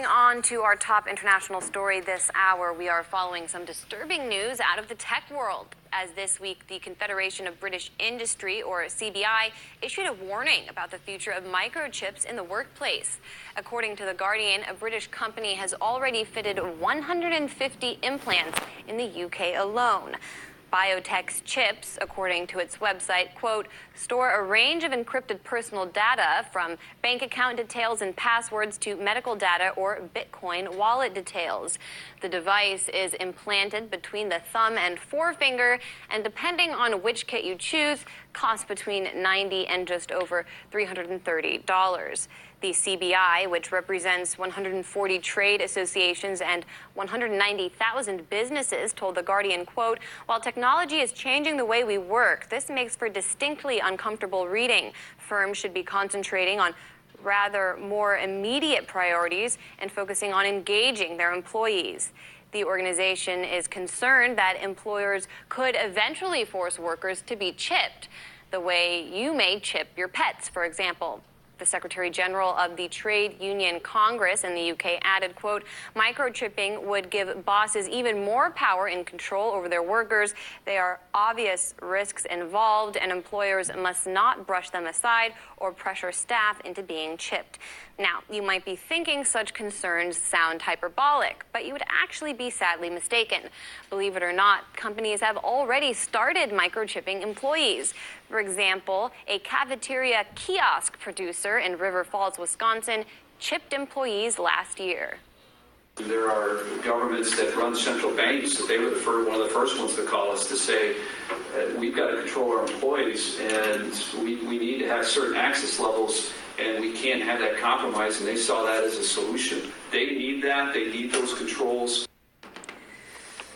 On to our top international story this hour, we are following some disturbing news out of the tech world, as this week the Confederation of British Industry, or CBI, issued a warning about the future of microchips in the workplace. According to The Guardian, a British company has already fitted 150 implants in the UK alone. Biotech's chips, according to its website, quote, store a range of encrypted personal data from bank account details and passwords to medical data or Bitcoin wallet details. The device is implanted between the thumb and forefinger, and depending on which kit you choose, costs between $90 and just over $330. The CBI, which represents 140 trade associations and 190,000 businesses, told The Guardian, quote, while technology is changing the way we work, this makes for distinctly uncomfortable reading. Firms should be concentrating on rather more immediate priorities and focusing on engaging their employees. The organization is concerned that employers could eventually force workers to be chipped, the way you may chip your pets, for example. The Secretary General of the Trade Union Congress in the UK added, quote, microchipping would give bosses even more power and control over their workers. There are obvious risks involved, and employers must not brush them aside or pressure staff into being chipped. Now, you might be thinking such concerns sound hyperbolic, but you would actually be sadly mistaken. Believe it or not, companies have already started microchipping employees. For example, a cafeteria kiosk producer in River Falls, Wisconsin, chipped employees last year. There are governments that run central banks that they were one of the first ones to call us to say, we've got to control our employees, and we need to have certain access levels, and we can't have that compromise, and they saw that as a solution. They need that. They need those controls.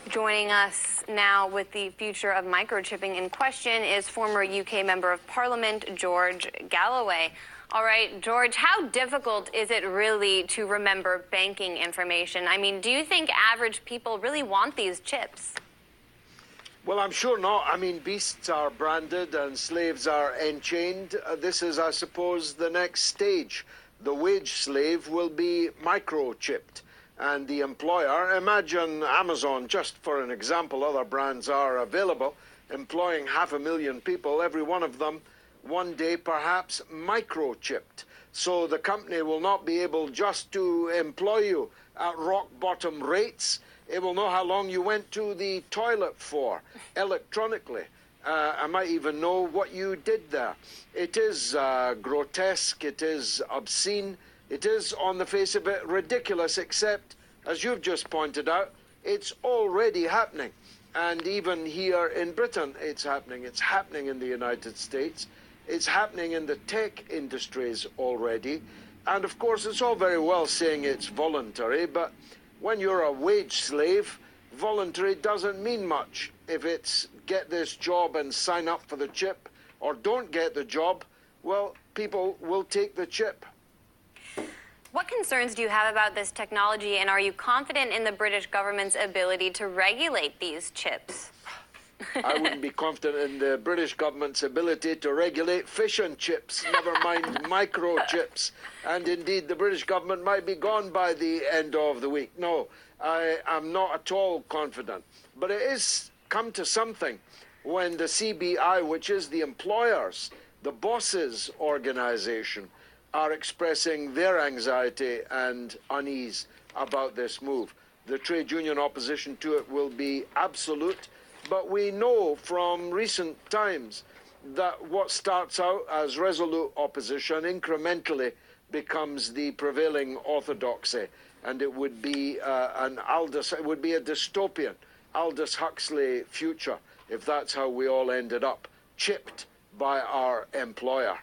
Joining us now with the future of microchipping in question is former UK Member of Parliament George Galloway. All right, George, how difficult is it really to remember banking information? I mean, do you think average people really want these chips? Well, I'm sure not. I mean, beasts are branded and slaves are enchained. This is, I suppose, the next stage. The wage slave will be microchipped. And the employer, imagine Amazon, just for an example, other brands are available, employing 500,000 people, every one of them one day perhaps microchipped. So the company will not be able just to employ you at rock bottom rates. It will know how long you went to the toilet for electronically. I might even know what you did there. It is grotesque, it is obscene, it is on the face of it ridiculous, except, as you've just pointed out, it's already happening. And even here in Britain, it's happening. It's happening in the United States. It's happening in the tech industries already. And of course, it's all very well saying it's voluntary, but when you're a wage slave, voluntary doesn't mean much. If it's get this job and sign up for the chip, or don't get the job, well, people will take the chip. What concerns do you have about this technology, and are you confident in the British government's ability to regulate these chips? I wouldn't be confident in the British government's ability to regulate fish and chips, never mind microchips. And indeed, the British government might be gone by the end of the week. No, I am not at all confident. But it is come to something when the CBI, which is the employers, the bosses' organization, are expressing their anxiety and unease about this move. The trade union opposition to it will be absolute, but we know from recent times that what starts out as resolute opposition incrementally becomes the prevailing orthodoxy, and it would be it would be a dystopian Aldous Huxley future if that's how we all ended up, chipped by our employer.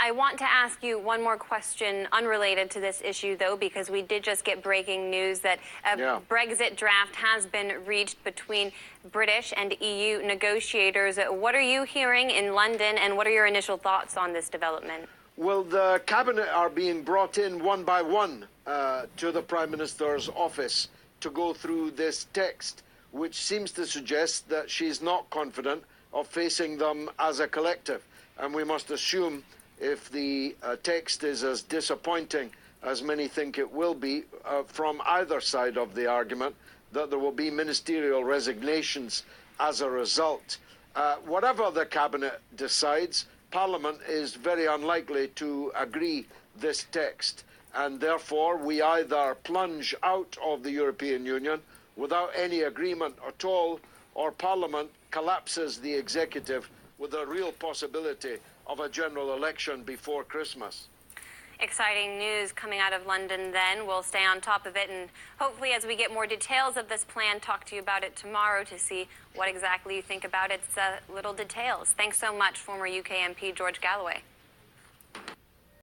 I want to ask you one more question unrelated to this issue, though, because we did just get breaking news that a Brexit draft has been reached between British and EU negotiators. What are you hearing in London, and what are your initial thoughts on this development? Well, the cabinet are being brought in one by one to the Prime Minister's office to go through this text, which seems to suggest that she's not confident of facing them as a collective. And we must assume if the text is as disappointing as many think it will be, from either side of the argument, that there will be ministerial resignations as a result. Whatever the Cabinet decides, Parliament is very unlikely to agree this text, and therefore we either plunge out of the European Union without any agreement at all, or Parliament collapses the executive with a real possibility of a general election before Christmas. Exciting news coming out of London then. We'll stay on top of it, and hopefully as we get more details of this plan, talk to you about it tomorrow to see what exactly you think about its little details. Thanks so much, former UK MP George Galloway.